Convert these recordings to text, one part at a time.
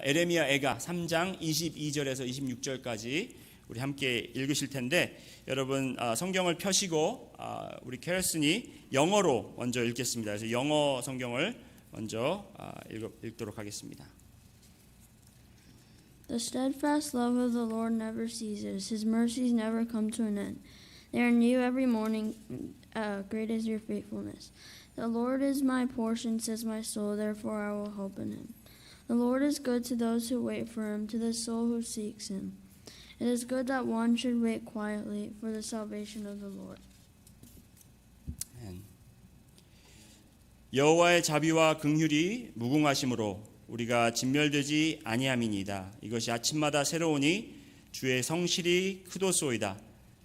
에레미야 애가 3장 22절에서 26절까지 우리 함께 읽으실 텐데 여러분 성경을 펴시고 우리 캐럴슨이 영어로 먼저 읽겠습니다. 그래서 영어 성경을 먼저 읽도록 하겠습니다. The steadfast love of the Lord never ceases. His mercies never come to an end. They are new every morning. Great is your faithfulness. The Lord is my portion, says my soul. Therefore I will hope in him. The Lord is good to those who wait for him, to the soul who seeks him. It is good that one should wait quietly for the salvation of the Lord. 여호와의 자비와 긍휼이 무궁하심으로 우리가 진멸되지 아니함이니이다. 이것이 아침마다 새로우니 주의 성실이 크도소이다.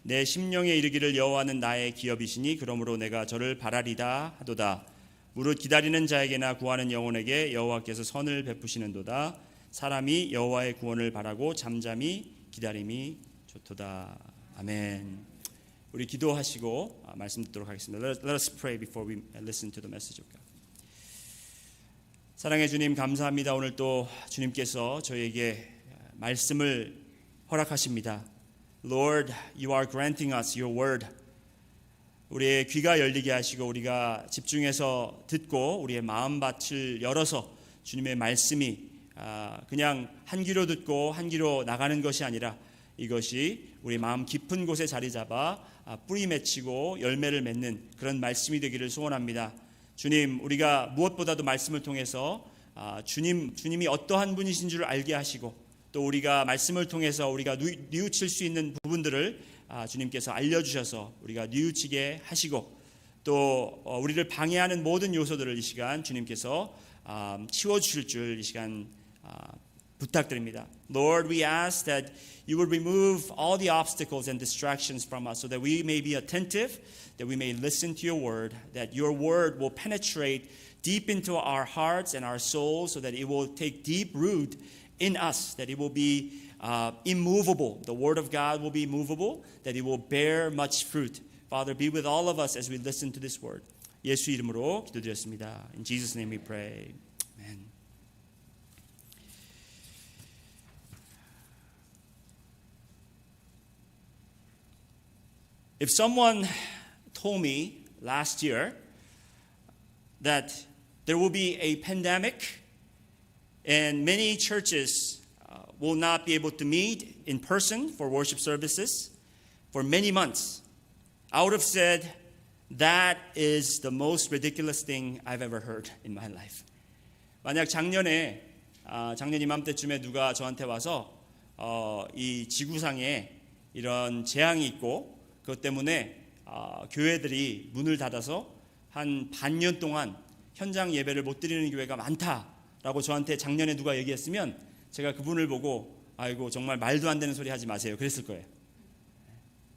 내 심령에 이르기를 여호와는 나의 기업이시니 그러므로 내가 저를 바라리다 하도다. 무릇 기다리는 자에게나 구하는 영혼에게 여호와께서 선을 베푸시는도다. 사람이 여호와의 구원을 바라고 잠잠히 기다림이 좋도다. 아멘. 우리 기도하시고 말씀 듣도록 하겠습니다. Let us pray before we listen to the message of God. 사랑의 주님 감사합니다. 오늘 또 주님께서 저희에게 말씀을 허락하십니다. Lord, you are granting us your word. 우리의 귀가 열리게 하시고 우리가 집중해서 듣고 우리의 마음밭을 열어서 주님의 말씀이 그냥 한 귀로 듣고 한 귀로 나가는 것이 아니라 이것이 우리 마음 깊은 곳에 자리 잡아 뿌리 맺히고 열매를 맺는 그런 말씀이 되기를 소원합니다. 주님, 우리가 무엇보다도 말씀을 통해서 주님이 어떠한 분이신 줄 알게 하시고 또 우리가 말씀을 통해서 우리가 뉘우칠 수 있는 부분들을 주님께서 알려주셔서 우리가 뉘우치게 하시고 또 우리를 방해하는 모든 요소들을 이 시간 주님께서 치워주실 줄 이 시간 부탁드립니다. Lord, we ask that you would remove all the obstacles and distractions from us so that we may be attentive, that we may listen to your word, that your word will penetrate deep into our hearts and our souls so that it will take deep root in us, that it will be immovable. The word of God will be immovable, that it will bear much fruit. Father, be with all of us as we listen to this word. 예수 이름으로 기도드렸습니다. In Jesus' name we pray. Amen. If someone told me last year that there will be a pandemic and many churches will not be able to meet in person for worship services for many months, I would have said that is the most ridiculous thing I've ever heard in my life. 만약 작년 이맘때쯤에 누가 저한테 와서 이 지구상에 이런 재앙이 있고 그것 때문에 교회들이 문을 닫아서 한 반년 동안 현장 예배를 못 드리는 교회가 많다라고 저한테 작년에 누가 얘기했으면 제가 그분을 보고 아이고 정말 말도 안 되는 소리 하지 마세요 그랬을 거예요.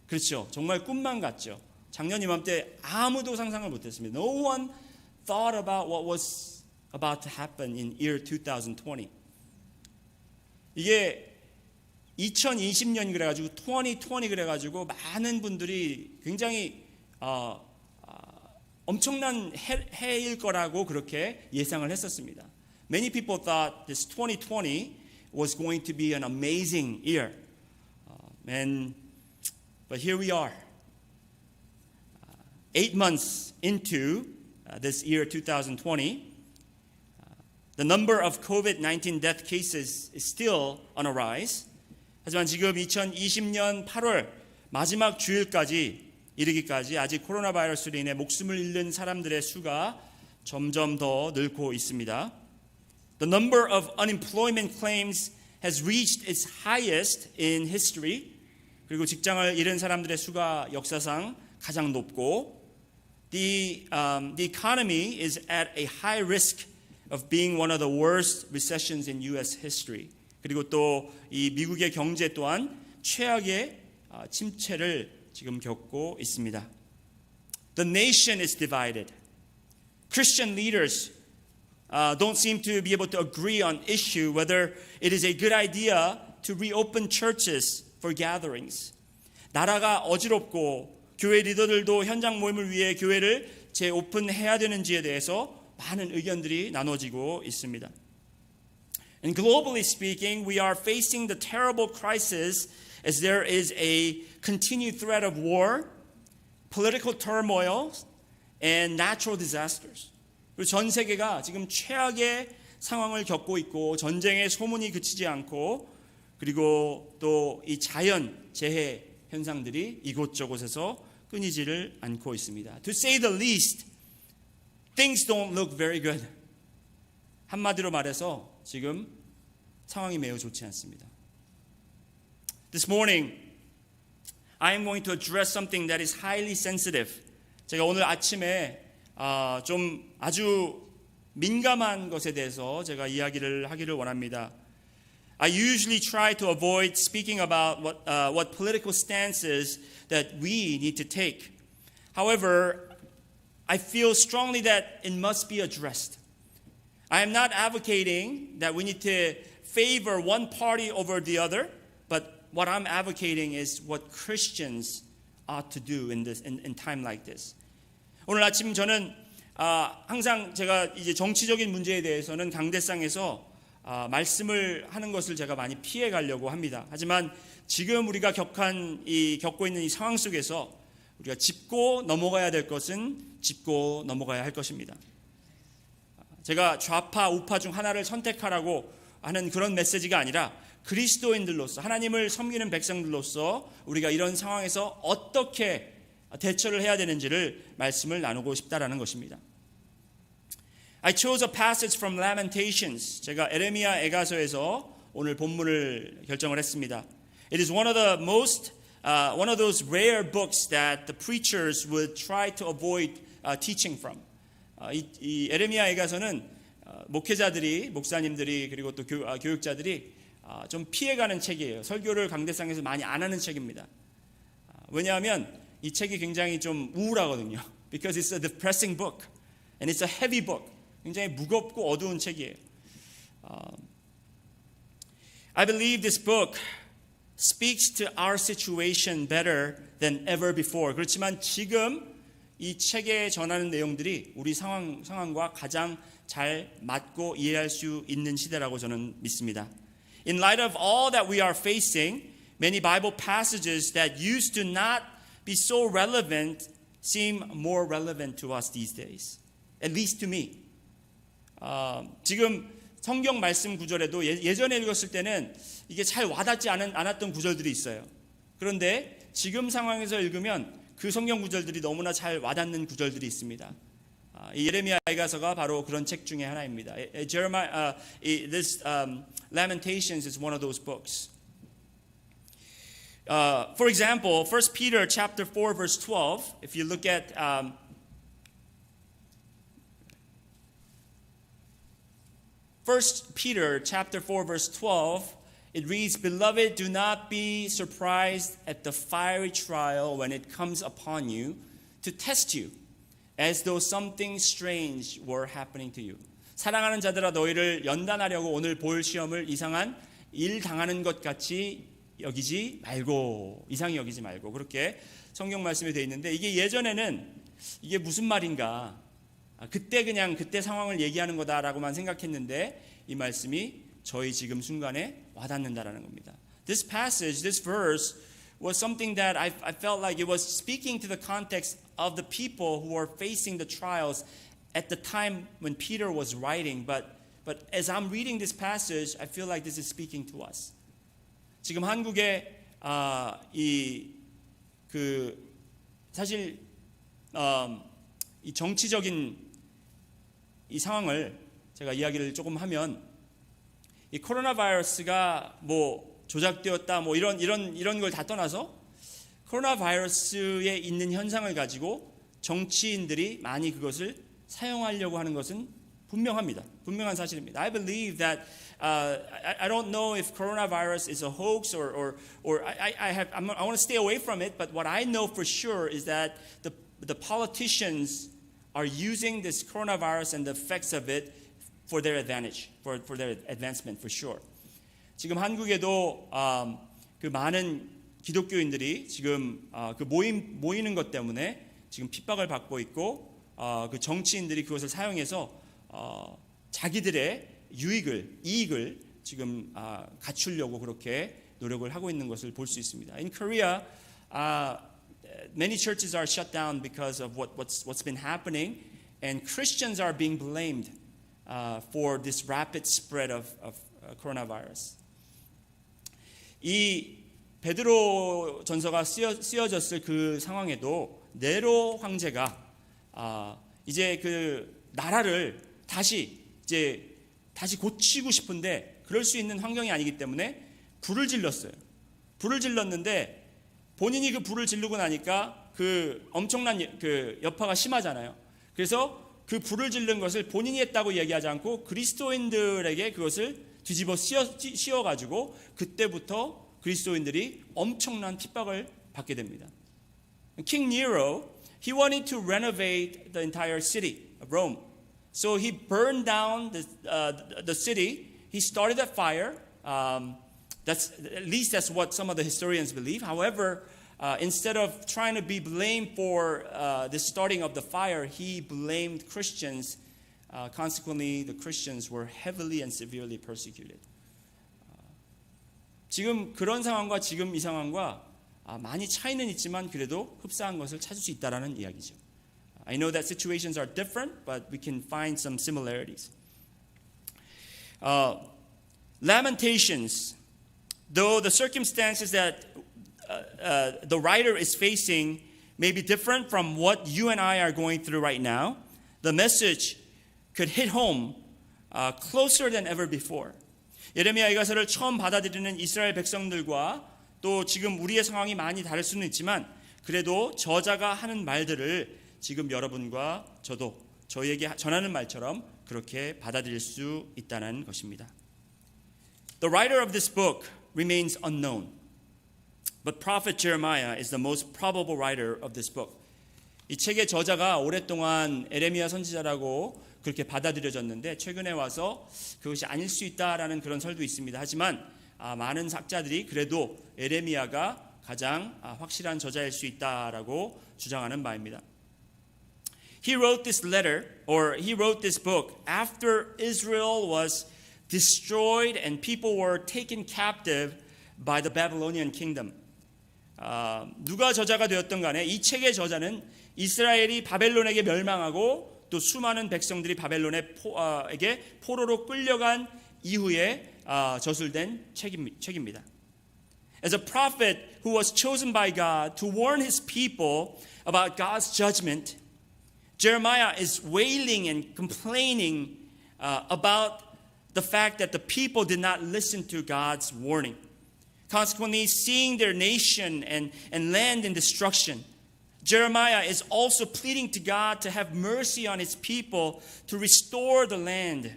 그렇죠. 정말 꿈만 같죠. 작년 이맘때 아무도 상상을 못했습니다. No one thought about what was about to happen in year 2020. 이게 2020년 그래가지고 2020 그래가지고 많은 분들이 굉장히 엄청난 해일 거라고 그렇게 예상을 했었습니다. Many people thought this 2020 was going to be an amazing year. But here we are. 8 months into this year 2020, the number of COVID-19 death cases is still on a rise. 하지만 지금 2020년 8월 마지막 주일까지 이르기까지 아직 코로나 바이러스로 인해 목숨을 잃는 사람들의 수가 점점 더 늘고 있습니다. The number of unemployment claims has reached its highest in history. 그리고 직장을 잃은 사람들의 수가 역사상 가장 높고 the economy is at a high risk of being one of the worst recessions in U.S. history. 그리고 또 이 미국의 경제 또한 최악의 침체를 지금 겪고 있습니다. The nation is divided. Christian leaders don't seem to be able to agree on issue whether it is a good idea to reopen churches for gatherings. 나라가 어지럽고 교회 리더들도 현장 모임을 위해 교회를 재오픈해야 되는지에 대해서 많은 의견들이 나눠지고 있습니다. And globally speaking, we are facing the terrible crisis as there is a continued threat of war, political turmoil, and natural disasters. 그리고 전 세계가 지금 최악의 상황을 겪고 있고 전쟁의 소문이 그치지 않고 그리고 또 이 자연 재해 현상들이 이곳저곳에서 끊이지를 않고 있습니다. To say the least, things don't look very good. 한마디로 말해서 지금 상황이 매우 좋지 않습니다. This morning, I am going to address something that is highly sensitive. 제가 오늘 아침에 좀 아주 민감한 것에 대해서 제가 이야기를 하기를 원합니다. I usually try to avoid speaking about what political stances that we need to take. However, I feel strongly that it must be addressed. I am not advocating that we need to favor one party over the other, but what I'm advocating is what Christians ought to do in time like this. 오늘 아침 저는 항상 제가 이제 정치적인 문제에 대해서는 강대상에서 말씀을 하는 것을 제가 많이 피해 가려고 합니다. 하지만 지금 우리가 겪고 있는 이 상황 속에서 우리가 짚고 넘어가야 될 것은 짚고 넘어가야 할 것입니다. 제가 좌파, 우파 중 하나를 선택하라고 하는 그런 메시지가 아니라 그리스도인들로서 하나님을 섬기는 백성들로서 우리가 이런 상황에서 어떻게 대처를 해야 되는지를 말씀을 나누고 싶다라는 것입니다. I chose a passage from Lamentations. 제가 에레미야 애가서에서 오늘 본문을 결정을 했습니다. It is one of those rare books that the preachers would try to avoid teaching from. 이 에레미야 애가서는 목회자들이, 목사님들이 그리고 또 교육자들이 좀 피해가는 책이에요. 설교를 강대상에서 많이 안 하는 책입니다. 왜냐하면 이 책이 굉장히 좀 우울하거든요. Because it's a depressing book and it's a heavy book. 굉장히 무겁고 어두운 책이에요. I believe this book speaks to our situation better than ever before. 그렇지만 지금 이 책에 전하는 내용들이 우리 상황과 가장 잘 맞고 이해할 수 있는 시대라고 저는 믿습니다. In light of all that we are facing, many Bible passages that used to not be so relevant seem more relevant to us these days. At least to me. 지금 성경 말씀 구절에도 예전에 읽었을 때는 이게 잘 와닿지 않았던 구절들이 있어요. 그런데 지금 상황에서 읽으면 그 성경 구절들이 너무나 잘 와닿는 구절들이 있습니다. 이 예레미야 애가서가 바로 그런 책 중에 하나입니다. This Lamentations is one of those books. For example, 1 Peter chapter 4 verse 12, if you look at 1 Peter chapter 4 verse 12, it reads, "Beloved, do not be surprised at the fiery trial when it comes upon you to test you, as though something strange were happening to you." 사랑하는 자들아 너희를 연단하려고 오늘 볼 시험을 이상한 일 당하는 것 같이 여기지 말고, 이상히 여기지 말고, 그렇게 성경 말씀이 되어 있는데, 이게 예전에는 이게 무슨 말인가, 그때 상황을 얘기하는 거다라고만 생각했는데 이 말씀이 저희 지금 순간에 와닿는다라는 겁니다. This passage, this verse was something that I felt like it was speaking to the context of the people who were facing the trials at the time when Peter was writing. But as I'm reading this passage, I feel like this is speaking to us. 지금 한국의 사실 이 정치적인 이 상황을 제가 이야기를 조금 하면, 이 코로나 바이러스가 뭐 조작되었다 뭐 이런 걸 다 떠나서 코로나 바이러스에 있는 현상을 가지고 정치인들이 많이 그것을 사용하려고 하는 것은 분명합니다. 분명한 사실입니다. I believe that I don't know if coronavirus is a hoax or I want to stay away from it, but what I know for sure is that the politicians are using this coronavirus and the effects of it for their advantage, for their advancement, for sure. 지금 한국에도 그 많은 기독교인들이 지금 그 모이는 것 때문에 지금 핍박을 받고 있고, 그 정치인들이 그것을 사용해서 자기들의 이익을 지금 갖추려고 그렇게 노력을 하고 있는 것을 볼 수 있습니다. In Korea, many churches are shut down because of what's been happening, and Christians are being blamed for this rapid spread of coronavirus. 이 베드로 전서가 쓰여졌을 그 상황에도 네로 황제가 이제 그 나라를 다시 고치고 싶은데 그럴 수 있는 환경이 아니기 때문에 불을 질렀어요. 불을 질렀는데 본인이 그 불을 지르고 나니까 그 엄청난 그 여파가 심하잖아요. 그래서 그 불을 지른 것을 본인이 했다고 얘기하지 않고 그리스도인들에게 그것을 뒤집어 씌워가지고 그때부터 그리스도인들이 엄청난 핍박을 받게 됩니다. King Nero, he wanted to renovate the entire city of Rome. So he burned down the city. He started a fire. At least that's what some of the historians believe. However, instead of trying to be blamed for the starting of the fire, he blamed Christians. Consequently, the Christians were heavily and severely persecuted. 지금 그런 상황과 지금 이 상황과 많이 차이는 있지만 그래도 흡사한 것을 찾을 수 있다라는 이야기죠. I know that situations are different, but we can find some similarities. Lamentations, though the circumstances that the writer is facing may be different from what you and I are going through right now, the message could hit home closer than ever before. 예레미야 이가서를 처음 받아들이는 이스라엘 백성들과 또 지금 우리의 상황이 많이 다를 수는 있지만 그래도 저자가 하는 말들을 지금 여러분과 저도 저희에게 전하는 말처럼 그렇게 받아들일 수 있다는 것입니다. The writer of this book remains unknown, but prophet Jeremiah is the most probable writer of this book. 이 책의 저자가 오랫동안 에레미야 선지자라고 그렇게 받아들여졌는데 최근에 와서 그것이 아닐 수 있다라는 그런 설도 있습니다. 하지만 많은 학자들이 그래도 에레미야가 가장 확실한 저자일 수 있다라고 주장하는 바입니다. He wrote this letter, or he wrote this book after Israel was destroyed and people were taken captive by the Babylonian kingdom. 누가 저자가 되었던 간에 이 책의 저자는 이스라엘이 바벨론에게 멸망하고 또 수많은 백성들이 바벨론에게 포로로 끌려간 이후에 저술된 책입니다. As a prophet who was chosen by God to warn his people about God's judgment, Jeremiah is wailing and complaining about the fact that the people did not listen to God's warning. Consequently, seeing their nation and land in destruction, Jeremiah is also pleading to God to have mercy on his people, to restore the land.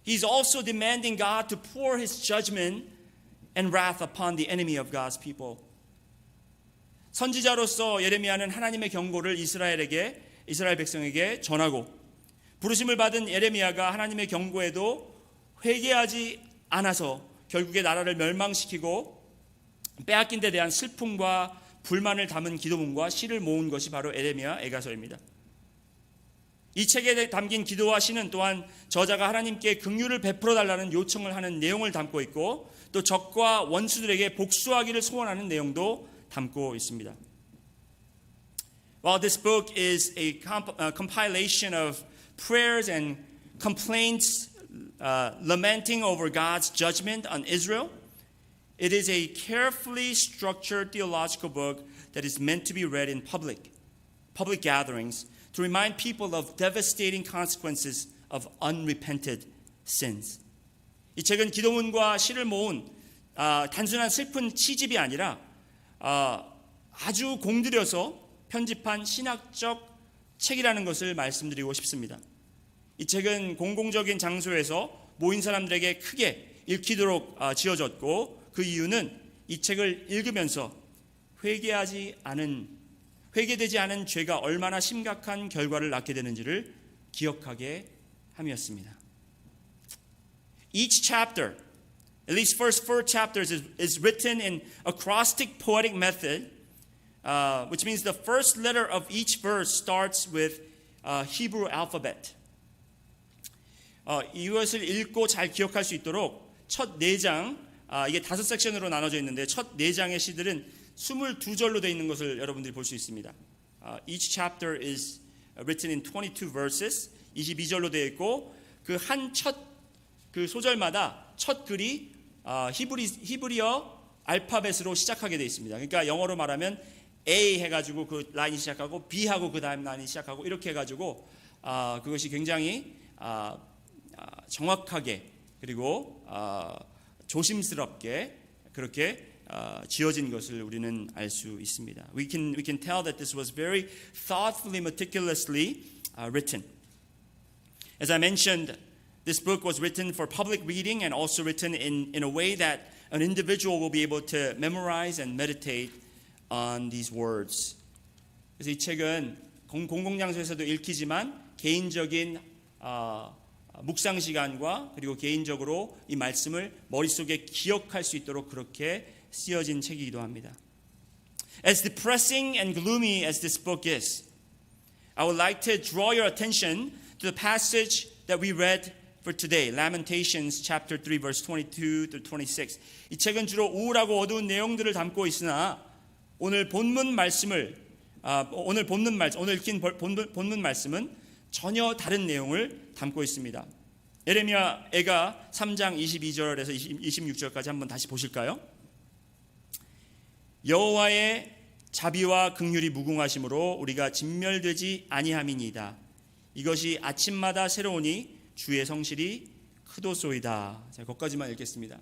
He's also demanding God to pour his judgment and wrath upon the enemy of God's people. 선지자로서 예레미야는 하나님의 경고를 이스라엘 백성에게 전하고 부르심을 받은 예레미야가 하나님의 경고에도 회개하지 않아서 결국에 나라를 멸망시키고 빼앗긴 데 대한 슬픔과 불만을 담은 기도문과 시를 모은 것이 바로 예레미야 애가서입니다. 이 책에 담긴 기도와 시는 또한 저자가 하나님께 긍휼을 베풀어 달라는 요청을 하는 내용을 담고 있고 또 적과 원수들에게 복수하기를 소원하는 내용도 담고 있습니다. While this book is a compilation of prayers and complaints lamenting over God's judgment on Israel, it is a carefully structured theological book that is meant to be read in public gatherings to remind people of devastating consequences of unrepented sins. 이 책은 기도문과 시를 모은 단순한 슬픈 시집이 아니라 아주 공들여서 편집한 신학적 책이라는 것을 말씀드리고 싶습니다. 이 책은 공공적인 장소에서 모인 사람들에게 크게 읽히도록 지어졌고 그 이유는 이 책을 읽으면서 회개되지 않은 죄가 얼마나 심각한 결과를 낳게 되는지를 기억하게 함이었습니다. Each chapter, at least first 4 chapters, is written in acrostic poetic method, which means the first letter of each verse starts with Hebrew alphabet. 이것을 읽고 잘 기억할 수 있도록 첫 4장, 이게 5섹션으로 나눠져 있는데 첫 4장의 시들은 22절로 되어 있는 것을 여러분들이 볼 수 있습니다. Each chapter is written in 22 verses. 22절로 되어 있고 그 한 첫 그 소절마다 첫 글이 히브리어 알파벳으로 시작하게 되어 있습니다. 그러니까 영어로 말하면 A 해가지고 그 라인이 시작하고 B 하고 그 다음 라인이 시작하고 이렇게 해가지고 그것이 굉장히 정확하게 그리고 조심스럽게 그렇게 지어진 것을 우리는 알 수 있습니다. We can tell that this was very thoughtfully, meticulously written. As I mentioned, this book was written for public reading and also written in a way that an individual will be able to memorize and meditate on these words. 그래서 이 책은 공공장소에서도 읽히지만 개인적인 묵상 시간과 그리고 개인적으로 이 말씀을 머릿속에 기억할 수 있도록 그렇게 쓰여진 책이기도 합니다. As depressing and gloomy as this book is, I would like to draw your attention to the passage that we read for today, Lamentations chapter 3 verse 22 to 26. 이 책은 주로 우울하고 어두운 내용들을 담고 있으나 오늘 읽힌 본문 말씀은 전혀 다른 내용을 담고 있습니다. 예레미야가 3장 22절에서 26절까지 한번 다시 보실까요? 여호와의 자비와 긍휼이 무궁하심으로 우리가 진멸되지 아니함이니이다. 이것이 아침마다 새로우니 주의 성실이 크도소이다. 자, 거기까지만 읽겠습니다.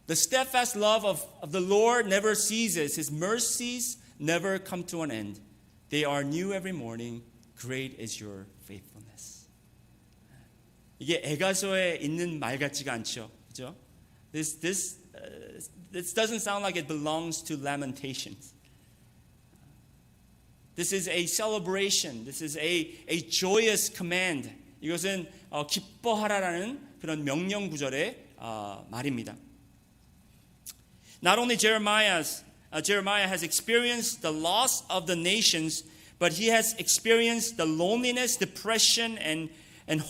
The steadfast love of the Lord never ceases. His mercies never come to an end. They are new every morning. Great is your faithfulness. 이게 에가서에 있는 말 같지가 않죠, 그렇죠? This doesn't sound like it belongs to Lamentations. This is a celebration. This is a joyous command. 이것은 기뻐하라라는 그런 명령 구절의 말입니다. Not only Jeremiah has experienced the loss of the nations, but he has experienced the loneliness, depression, and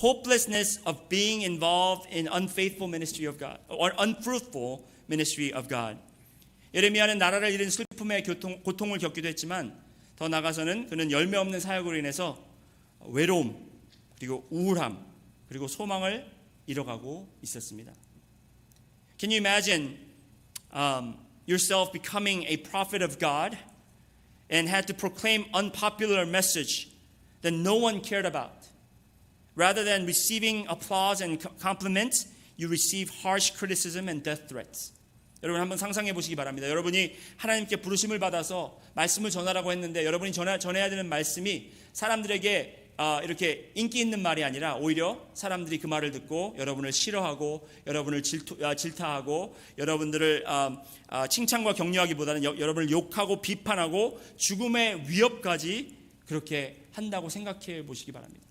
hopelessness of being involved in unfaithful ministry of God or unfruitful ministry of God. 예레미야는 나라를 잃은 슬픔의 고통을 겪기도 했지만 더 나아가서는 그는 열매 없는 사역으로 인해서 외로움 그리고 우울함 그리고 소망을 잃어가고 있었습니다. Can you imagine yourself becoming a prophet of God and had to proclaim unpopular message that no one cared about? Rather than receiving applause and compliments, you receive harsh criticism and death threats. 여러분 한번 상상해 보시기 바랍니다. 여러분이 하나님께 부르심을 받아서 말씀을 전하라고 했는데 여러분이 전해야 되는 말씀이 사람들에게 이렇게 인기 있는 말이 아니라 오히려 사람들이 그 말을 듣고 여러분을 싫어하고 여러분을 질타하고 여러분들을 칭찬과 격려하기보다는 여러분을 욕하고 비판하고 죽음의 위협까지 그렇게 한다고 생각해 보시기 바랍니다.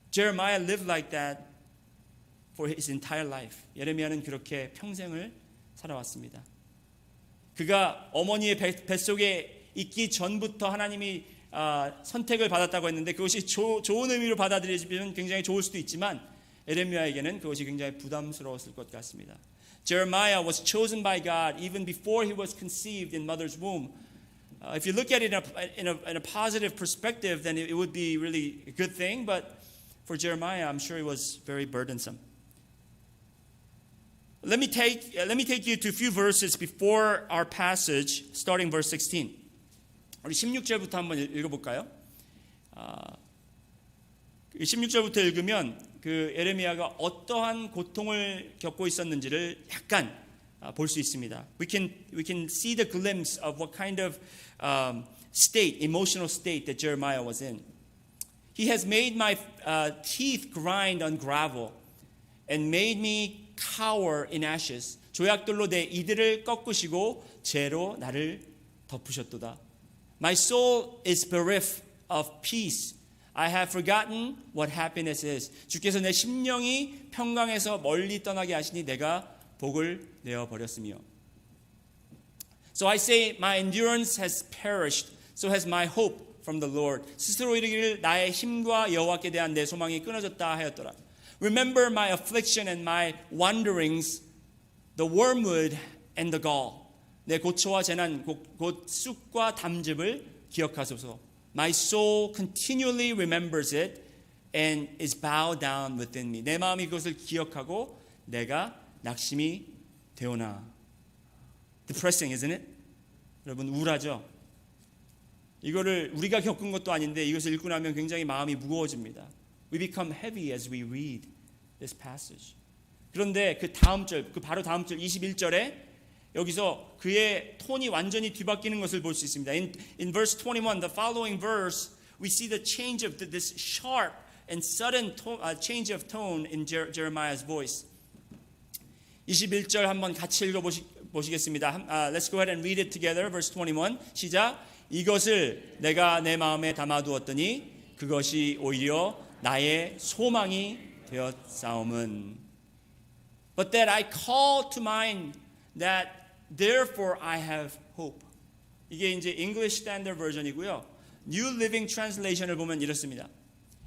Jeremiah lived like that for his entire life. 예레미야는 그렇게 평생을 살아왔습니다. 그가 어머니의 뱃속에 있기 전부터 하나님이 선택을 받았다고 했는데 그것이 좋은 의미로 받아들여지면 굉장히 좋을 수도 있지만 예레미야에게는 그것이 굉장히 부담스러웠을 것 같습니다. Jeremiah was chosen by God even before he was conceived in mother's womb. If you look at it in a positive perspective, then it would be really a good thing. But for Jeremiah, I'm sure it was very burdensome. Let me take you to a few verses before our passage, starting verse 16. 우리 16절부터 한번 읽어볼까요? 16절부터 읽으면 그 예레미야가 어떠한 고통을 겪고 있었는지를 약간 볼 수 있습니다. We can see the glimpse of what kind of emotional state that Jeremiah was in. He has made my teeth grind on gravel and made me cower in ashes. 조약돌로 내 이들을 꺾으시고 재로 나를 덮으셨도다. My soul is bereft of peace. I have forgotten what happiness is. 주께서 내 심령이 평강에서 멀리 떠나게 하시니 내가 복을 내어 버렸으며. So I say my endurance has perished. So has my hope from the Lord. 스스로 이르기를 나의 힘과 여호와께 대한 내 소망이 끊어졌다 하였더라. Remember my affliction and my wanderings, the wormwood and the gall. 내 고초와 재난, 곧 쑥과 담즙을 기억하소서. My soul continually remembers it and is bowed down within me. 내 마음이 그것을 기억하고 내가 낙심이 되오나. Depressing, isn't it? 여러분 우울하죠? 이거를 우리가 겪은 것도 아닌데 이것을 읽고 나면 굉장히 마음이 무거워집니다. We become heavy as we read this passage. 그런데 그 다음 절, 그 바로 다음 절 21절에 여기서 그의 톤이 완전히 뒤바뀌는 것을 볼 수 있습니다. In verse 21, the following verse, we see the change of this sharp and sudden change of tone in Jeremiah's voice. 21절 한번 같이 읽어보시겠습니다. Let's go ahead and read it together. Verse 21, 시작. 이것을 내가 내 마음에 담아두었더니 그것이 오히려 나의 소망이 되었사옴은. But that I call to mind that therefore I have hope. 이게 이제 English Standard Version이고요. New Living Translation을 보면 이렇습니다.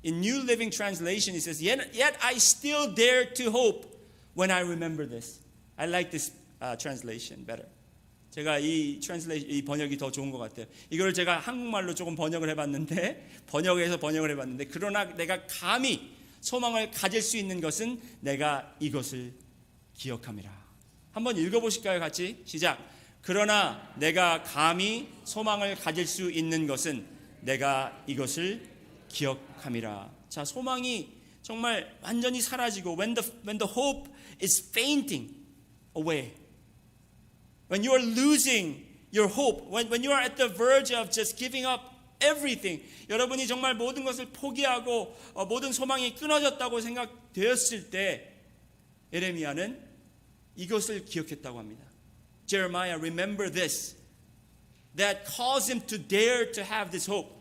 In New Living Translation it says, Yet I still dare to hope when I remember this. I like this translation better. 제가 이 번역이 더 좋은 것 같아요. 이걸 제가 한국말로 조금 번역을 해봤는데 그러나 내가 감히 소망을 가질 수 있는 것은 내가 이것을 기억함이라. 한번 읽어보실까요? 같이 시작. 그러나 내가 감히 소망을 가질 수 있는 것은 내가 이것을 기억함이라. 자, 소망이 정말 완전히 사라지고 when the hope is fainting away. When you are losing your hope, when you are at the verge of just giving up everything, 여러분이 정말 모든 것을 포기하고 모든 소망이 끊어졌다고 생각되었을 때 예레미야는 이것을 기억했다고 합니다. Jeremiah remember this, that caused him to dare to have this hope.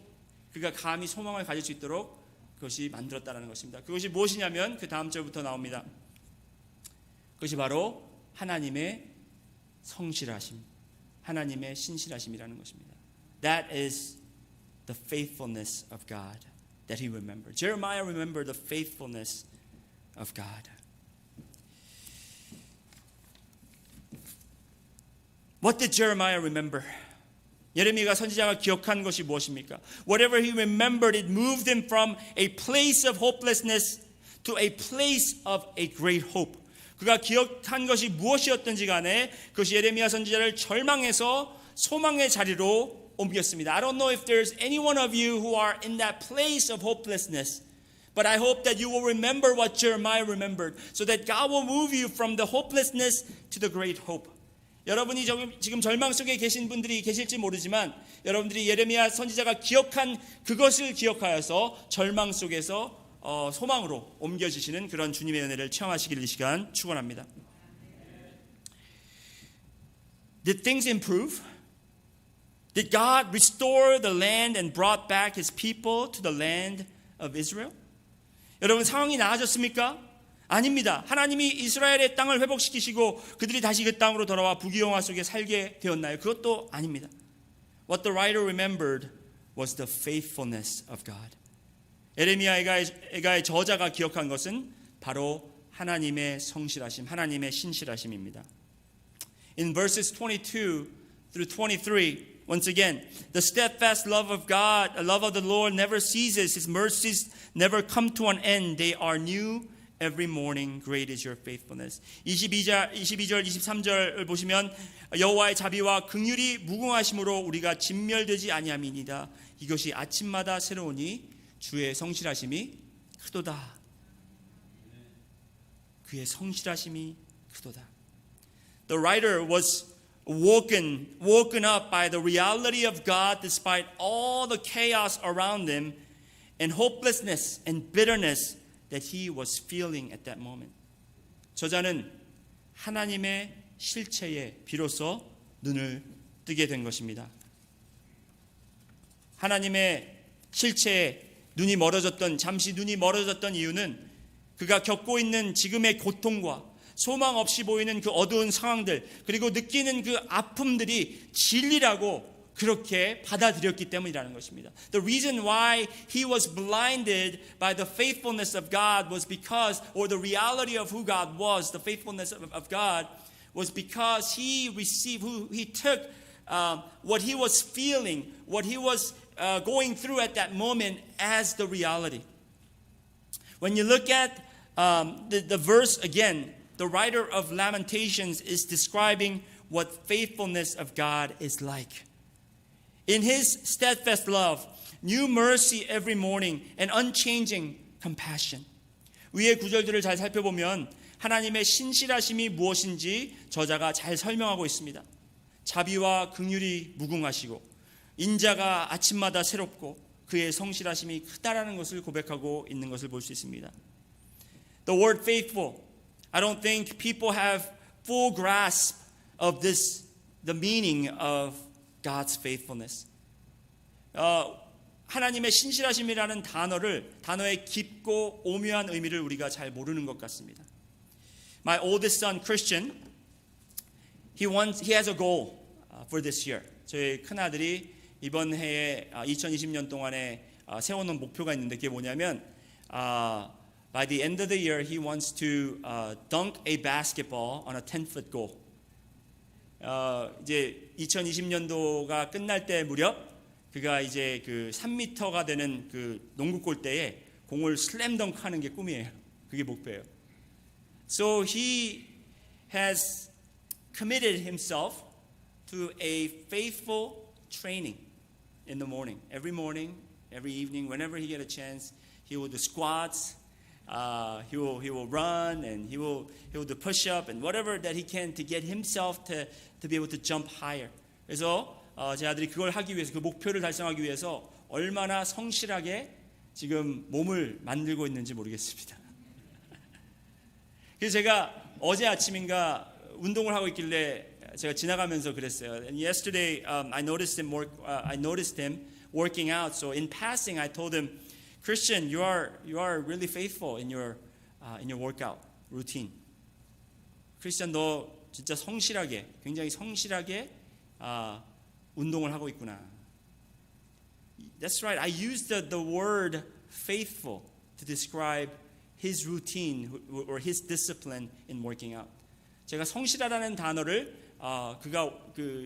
그가 감히 소망을 가질 수 있도록 그것이 만들었다는 것입니다. 그것이 무엇이냐면 그 다음 절부터 나옵니다. 그것이 바로 하나님의 성실하심, 하나님의 신실하심이라는 것입니다. That is the faithfulness of God that he remembered. Jeremiah remembered the faithfulness of God. What did Jeremiah remember? 예레미야가 선지자가 기억한 것이 무엇입니까? Whatever he remembered, it moved him from a place of hopelessness to a place of a great hope. 그가 기억한 것이 무엇이었든지 간에 그것이 예레미야 선지자를 절망에서 소망의 자리로 옮겼습니다. I don't know if there's any one of you who are in that place of hopelessness, but I hope that you will remember what Jeremiah remembered, so that God will move you from the hopelessness to the great hope. 여러분이 지금 절망 속에 계신 분들이 계실지 모르지만 여러분들이 예레미야 선지자가 기억한 그것을 기억하여서 절망 속에서 소망으로 옮겨지시는 그런 주님의 은혜를 체험하시길 이 시간 축원합니다. Did things improve? Did God restore the land and brought back His people to the land of Israel? 여러분 상황이 나아졌습니까? 아닙니다. 하나님이 이스라엘의 땅을 회복시키시고 그들이 다시 그 땅으로 돌아와 부귀영화 속에 살게 되었나요? 그것도 아닙니다. What the writer remembered was the faithfulness of God. 예레미야의 저자가 기억한 것은 바로 하나님의 성실하심, 하나님의 신실하심입니다. In verses 22 through 23, once again, the steadfast love of God, the love of the Lord never ceases. His mercies never come to an end. They are new every morning. Great is your faithfulness. 22절, 23절을 보시면 여호와의 자비와 긍휼이 무궁하심으로 우리가 진멸되지 아니함이니이다. 이것이 아침마다 새로우니 주의 성실하심이 크도다. 그의 성실하심이 크도다. The writer was woken up by the reality of God despite all the chaos around him and hopelessness and bitterness that he was feeling at that moment. 저자는 하나님의 실체에 비로소 눈을 뜨게 된 것입니다. 하나님의 실체에 잠시 눈이 멀어졌던 이유는 그가 겪고 있는 지금의 고통과 소망 없이 보이는 그 어두운 상황들, 그리고 느끼는 그 아픔들이 진리라고 그렇게 받아들였기 때문이라는 것입니다. The reason why he was blinded by the faithfulness of God was because, or the reality of who God was, the faithfulness of God, was because he took what he was feeling, what he was going through at that moment as the reality. When you look at the verse again, the writer of Lamentations is describing what faithfulness of God is like. In his steadfast love, new mercy every morning, and unchanging compassion. 위의 구절들을 잘 살펴보면 하나님의 신실하심이 무엇인지 저자가 잘 설명하고 있습니다. 자비와 긍휼이 무궁하시고 인자가 아침마다 새롭고 그의 성실하심이 크다라는 것을 고백하고 있는 것을 볼 수 있습니다. The word faithful, I don't think people have full grasp of this, the meaning of God's faithfulness. 하나님의 신실하심이라는 단어의 깊고 오묘한 의미를 우리가 잘 모르는 것 같습니다. My oldest son Christian, he has a goal for this year. 저희 큰 아들이 이번 해에 2020년 동안에 세워놓은 목표가 있는데 그게 뭐냐면 by the end of the year he wants to dunk a basketball on a 10-foot goal. 이제 2020년도가 끝날 때 무렵 그가 이제 그 3m가 되는 그 농구 골대에 공을 슬램 덩크하는 게 꿈이에요. 그게 목표예요. So he has committed himself to a faithful training in the morning. Every evening, whenever he get a chance, he will do squats. He will run and he will do push up and whatever that he can to get himself to be able to jump higher. 그래서 제 아들이 그걸 하기 위해서 그 목표를 달성하기 위해서 얼마나 성실하게 지금 몸을 만들고 있는지 모르겠습니다. 그래서 제가 어제 아침인가 운동을 하고 있길래 제가 지나가면서 그랬어요. And yesterday I noticed him working out. So in passing I told him, Christian, you are really faithful in your workout routine. 크리스찬 너 진짜 굉장히 성실하게 운동을 하고 있구나. That's right. I used the word faithful to describe his routine or his discipline in working out. 제가 성실하다는 단어를 그가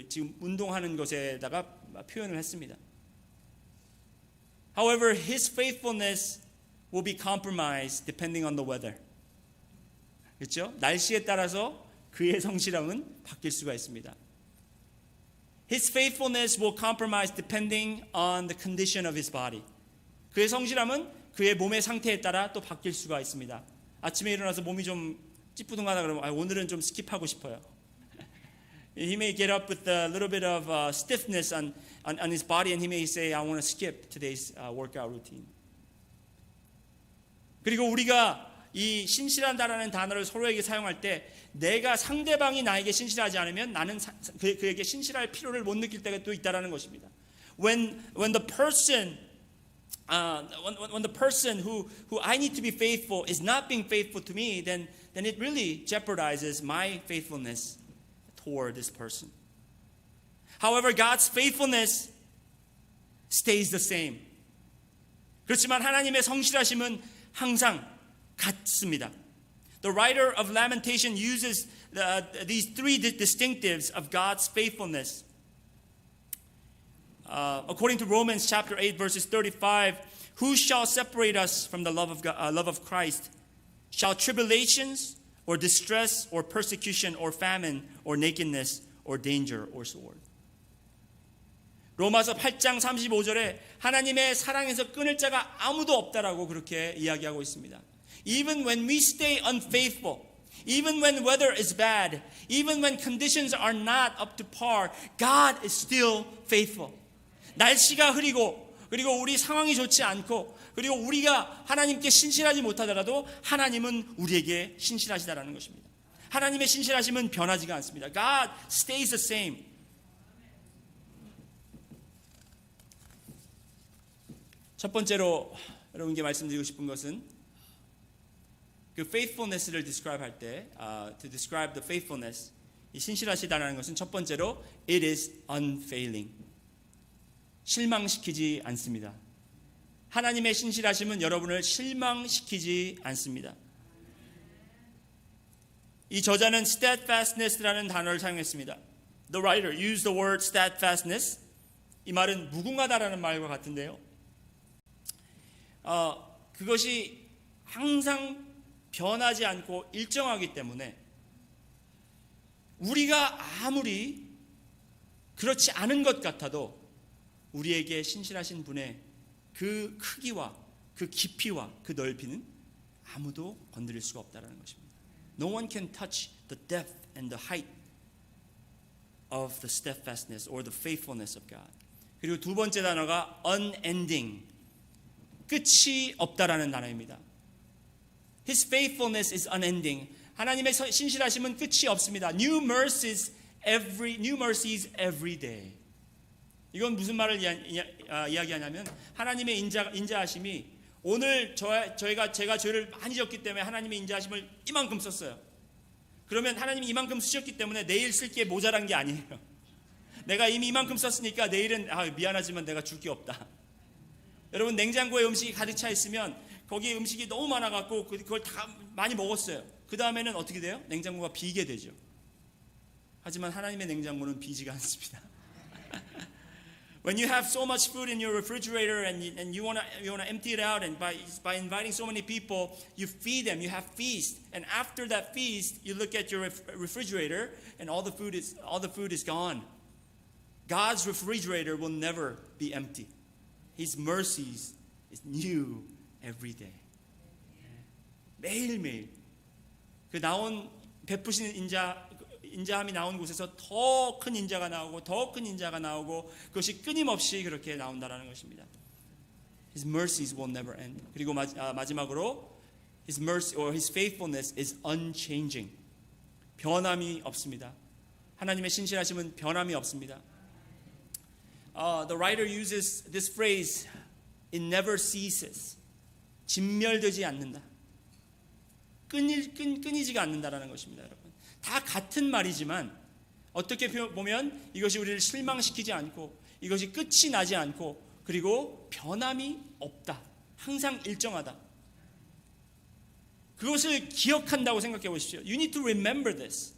지금 운동하는 것에다가 표현을 했습니다. However, his faithfulness will be compromised depending on the weather. 그렇죠? 날씨에 따라서 그의 성실함은 바뀔 수가 있습니다. His faithfulness will compromise depending on the condition of his body. 그의 성실함은 그의 몸의 상태에 따라 또 바뀔 수가 있습니다. 아침에 일어나서 몸이 좀 찌뿌둥하다 그러면 오늘은 좀 스킵하고 싶어요. He may get up with a little bit of stiffness on his body and he may say, I want to skip today's workout routine. 그리고 우리가 이 신실하다라는 단어를 서로에게 사용할 때 내가 상대방이 나에게 신실하지 않으면 나는 그에게 신실할 필요를 못 느낄 때가 또 있다라는 것입니다. When the person who I need to be faithful is not being faithful to me, then it really jeopardizes my faithfulness toward this person. However, God's faithfulness stays the same. 그렇지만 하나님의 성실하심은 항상 같습니다. The writer of Lamentation uses these three distinctives of God's faithfulness. According to Romans chapter 8 verses 35, who shall separate us from the love of Christ? Shall tribulations or distress or persecution or famine or nakedness or danger or sword? 로마서 8장 35절에 하나님의 사랑에서 끊을 자가 아무도 없다라고 그렇게 이야기하고 있습니다. Even when we stay unfaithful, even when weather is bad, even when conditions are not up to par, God is still faithful. 날씨가 흐리고 그리고 우리 상황이 좋지 않고 그리고 우리가 하나님께 신실하지 못하더라도 하나님은 우리에게 신실하시다라는 것입니다. 하나님의 신실하심은 변하지가 않습니다. God stays the same. 첫 번째로 여러분께 말씀드리고 싶은 것은 그 faithfulness를 describe 할 때, to describe the faithfulness, 이 신실하시다라는 것은 첫 번째로 it is unfailing. 실망시키지 않습니다. 하나님의 신실하심은 여러분을 실망시키지 않습니다. 이 저자는 steadfastness라는 단어를 사용했습니다. The writer used the word steadfastness. 이 말은 무궁하다라는 말과 같은데요. 그것이 항상 변하지 않고 일정하기 때문에 우리가 아무리 그렇지 않은 것 같아도 우리에게 신실하신 분의 그 크기와 그 깊이와 그 넓이는 아무도 건드릴 수가 없다는 것입니다. No one can touch the depth and the height of the steadfastness or the faithfulness of God. 그리고 두 번째 단어가 unending, 끝이 없다라는 단어입니다. His faithfulness is unending. 하나님의 신실하심은 끝이 없습니다. New mercies every day. 이건 무슨 말을 이야기하냐면 하나님의 인자하심이 오늘 제가 죄를 많이 졌기 때문에 하나님의 인자하심을 이만큼 썼어요. 그러면 하나님이 이만큼 쓰셨기 때문에 내일 쓸 게 모자란 게 아니에요. 내가 이미 이만큼 썼으니까 내일은 미안하지만 내가 줄 게 없다. 여러분 냉장고에 음식이 가득 차 있으면 거기에 음식이 너무 많아갖고 그걸 다 많이 먹었어요. 그 다음에는 어떻게 돼요? 냉장고가 비게 되죠. 하지만 하나님의 냉장고는 비지가 않습니다. When you have so much food in your refrigerator and you want to empty it out, and by inviting so many people, you feed them, you have feast, and after that feast, you look at your refrigerator, and all the food is gone. God's refrigerator will never be empty. His mercies is new every day. 매일매일 그 나온 베푸시는 인자함이 나온 곳에서 더 큰 인자가 나오고 더 큰 인자가 나오고 그것이 끊임없이 그렇게 나온다라는 것입니다. His mercies will never end. 그리고 마지막으로 His mercy or His faithfulness is unchanging. 변함이 없습니다. 하나님의 신실하심은 변함이 없습니다. The writer uses this phrase, it never ceases. 진멸되지 않는다. 끊이지가 않는다라는 것입니다, 여러분. 다 같은 말이지만 어떻게 보면 이것이 우리를 실망시키지 않고 이것이 끝이 나지 않고 그리고 변함이 없다. 항상 일정하다. 그것을 기억한다고 생각해 보십시오. You need to remember this.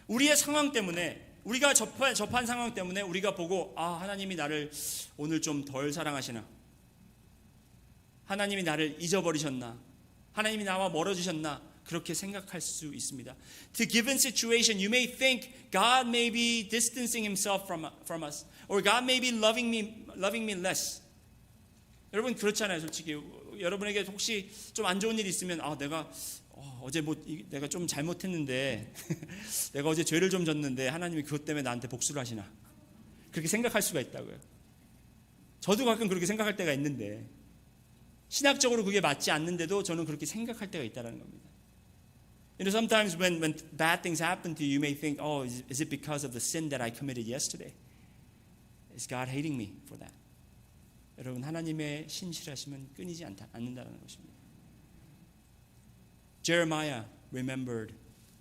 우리의 상황 때문에 우리가 접한 상황 때문에 우리가 보고 하나님이 나를 오늘 좀 덜 사랑하시나? 하나님이 나를 잊어버리셨나? 하나님이 나와 멀어지셨나? 그렇게 생각할 수 있습니다. To given situation, you may think God may be distancing Himself from us, or God may be loving me less. 여러분 그렇잖아요, 솔직히. 여러분에게 혹시 좀 안 좋은 일이 있으면 내가 어제 내가 좀 잘못했는데 내가 어제 죄를 좀 졌는데 하나님이 그것 때문에 나한테 복수를 하시나? 그렇게 생각할 수가 있다고요. 저도 가끔 그렇게 생각할 때가 있는데 신학적으로 그게 맞지 않는데도 저는 그렇게 생각할 때가 있다는 겁니다. You know, sometimes when bad things happen to you, you may think, is it because of the sin that I committed yesterday? Is God hating me for that? 여러분 하나님의 신실하심은 끊이지 않는다는 것입니다. Jeremiah remembered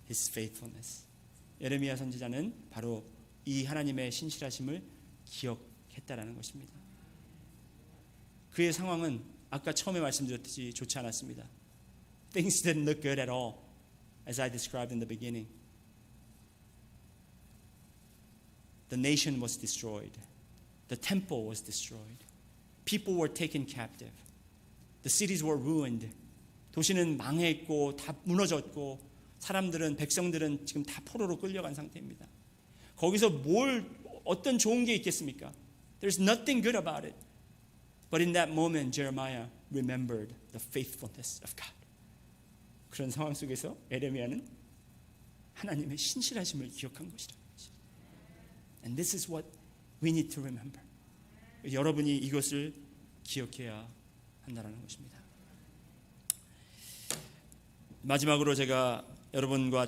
his faithfulness. 예레미야 선지자는 바로 이 하나님의 신실하심을 기억했다라는 것입니다. 그의 상황은 아까 처음에 말씀드렸듯이 좋지 않았습니다. Things didn't look good at all, as I described in the beginning. The nation was destroyed. The temple was destroyed. People were taken captive. The cities were ruined. 도시는 망했고 다 무너졌고 백성들은 지금 다 포로로 끌려간 상태입니다. 거기서 어떤 좋은 게 있겠습니까? There's nothing good about it. But in that moment, Jeremiah remembered the faithfulness of God. 그런 상황 속에서 에레미야는 하나님의 신실하심을 기억한 것이다. And this is what we need to remember. 여러분이 이것을 기억해야 한다는 것입니다. 마지막으로 제가 여러분께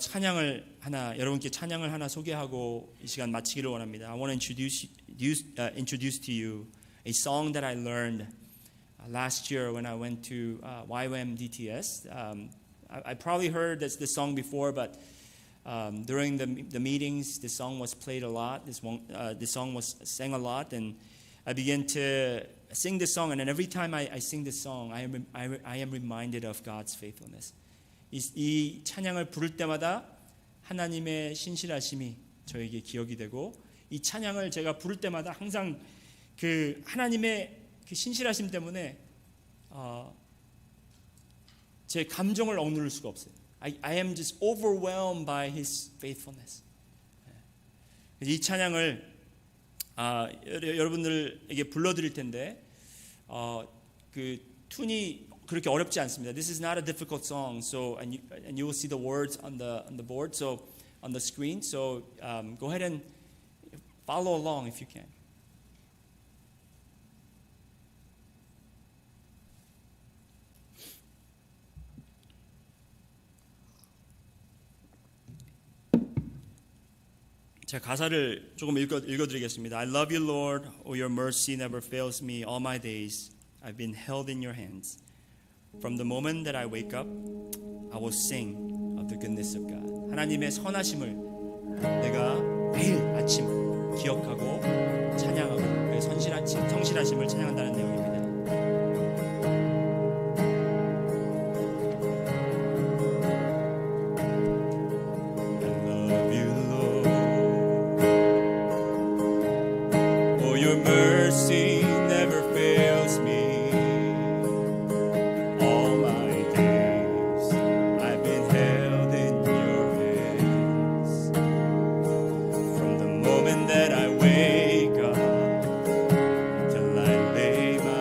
찬양을 하나 소개하고 이 시간 마치기를 원합니다. I want to introduce to you a song that I learned last year when I went to YWAM DTS. I probably heard this song before, but during the meetings, this song was played a lot. This song was sang a lot, and I began to sing this song, and then every time I sing this song, I am reminded of God's faithfulness. 이 찬양을 부를 때마다 하나님의 신실하심이 저에게 기억이 되고, 이 찬양을 제가 부를 때마다 항상 그 하나님의 그 신실하심 때문에 제 감정을 억누를 수가 없어요. I am just overwhelmed by His faithfulness. 이 찬양을 여러분들에게 불러드릴 텐데 그 툰이 그렇게 어렵지 않습니다. This is not a difficult song. So and you will see the words on the board. So on the screen. So go ahead and follow along if you can. 제가 가사를 조금 읽어드리겠습니다. I love you, Lord. Oh, your mercy never fails me all my days. I've been held in your hands. From the moment that I wake up, I will sing of the goodness of God. 하나님의 선하심을 내가 매일 아침 기억하고 찬양하고 그의 성실하심을 찬양한다는 내용입니다. Mercy never fails me all my days. I've been held in your hands from the moment that I wake up till I lay my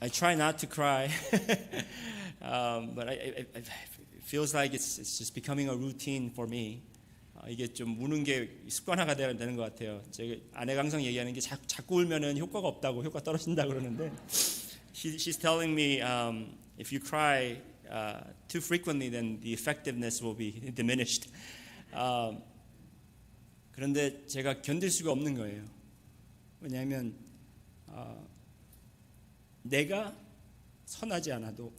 I try not to cry, but it feels like it's just becoming a routine for me. 이게 좀 우는 게 습관화가 되는 것 같아요. 제 아내가 항상 얘기하는 게 자꾸 울면은 효과가 없다고, 효과 떨어진다 그러는데, she's telling me if you cry too frequently, then the effectiveness will be diminished. 그런데 제가 견딜 수가 없는 거예요. 왜냐하면 내가 선하지 않아도,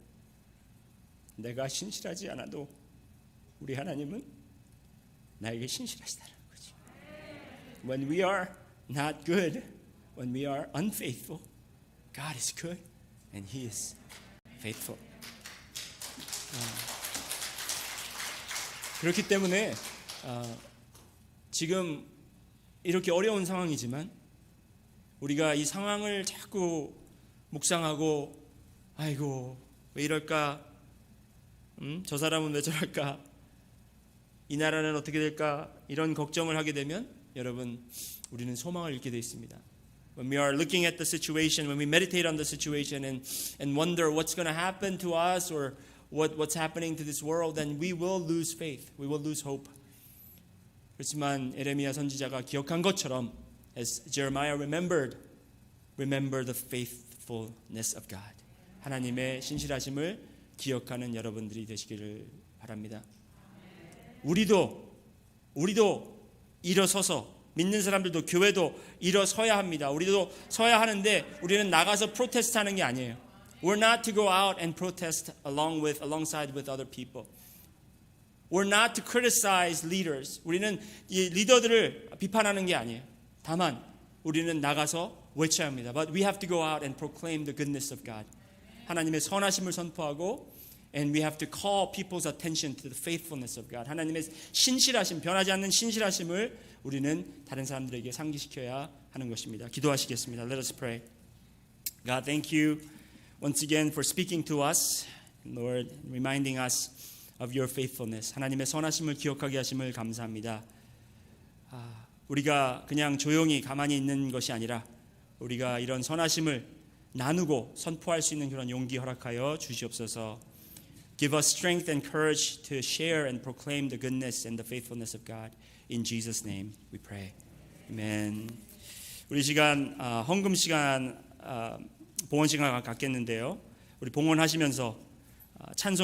내가 신실하지 않아도 우리 하나님은 나에게 신실하시다는 거죠. When we are not good, when we are unfaithful, God is good and He is faithful. 그렇기 때문에 지금 이렇게 어려운 상황이지만 우리가 이 상황을 자꾸 묵상하고 아이고 왜 이럴까? 저 사람은 왜 저럴까? 이 나라는 어떻게 될까? 이런 걱정을 하게 되면 여러분 우리는 소망을 잃게 되어 있습니다. When we are looking at the situation, when we meditate on the situation and wonder what's going to happen to us or what's happening to this world, then we will lose faith. We will lose hope. 그렇지만 에레미야 선지자가 기억한 것처럼 as Jeremiah remember the faithfulness of God. 하나님의 신실하심을 기억하는 여러분들이 되시기를 바랍니다. 우리도 일어서서 믿는 사람들도 교회도 일어서야 합니다. 우리도 서야 하는데 우리는 나가서 프로테스트하는 게 아니에요. We're not to go out and protest alongside with other people. We're not to criticize leaders. 우리는 이 리더들을 비판하는 게 아니에요. 다만 우리는 나가서 외쳐야 합니다. But we have to go out and proclaim the goodness of God. 하나님의 선하심을 선포하고 and we have to call people's attention to the faithfulness of God. 하나님의 신실하심, 변하지 않는 신실하심을 우리는 다른 사람들에게 상기시켜야 하는 것입니다. 기도하시겠습니다. Let us pray. God, thank you once again for speaking to us, Lord, reminding us of your faithfulness. 하나님의 선하심을 기억하게 하심을 감사합니다. 우리가 그냥 조용히 가만히 있는 것이 아니라 우리가 이런 선하심을 나누고 선포할 수 있는 그런 용기 허락하여 주시옵소서. Give us strength and courage to share and proclaim the goodness and the faithfulness of God. In Jesus' name we pray. Amen. 우리 시간 헌금 시간 봉헌 시간 갖겠는데요. 우리 봉헌하시면서 찬송